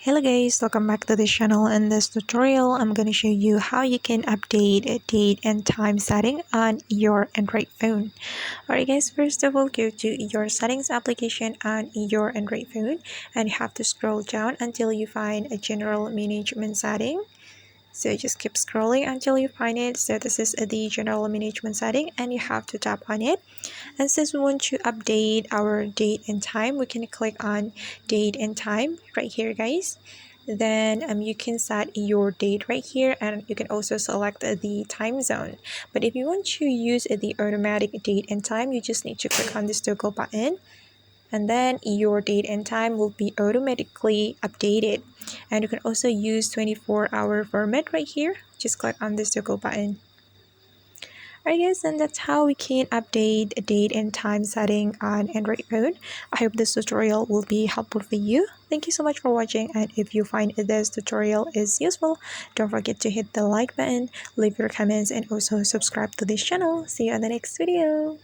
Hello guys, welcome back to this channel. In this tutorial, I'm going to show you how you can update a date and time setting on your Android phone. Alright guys, first of all, go to your settings application on your Android phone and you have to scroll down until you find a general management setting. So just keep scrolling until you find it. So this is the general management setting and you have to tap on it. And since we want to update our date and time, we can click on date and time right here guys. Then you can set your date right here, and you can also select the time zone. But if you want to use the automatic date and time, you just need to click on this toggle button, and then your date and time will be automatically updated. And you can also use 24-hour format right here. Just click on this toggle button. Alright guys, and that's how we can update a date and time setting on Android phone. I hope this tutorial will be helpful for you. Thank you so much for watching, and if you find this tutorial is useful, don't forget to hit the like button, leave your comments, and also subscribe to this channel. See you on the next video.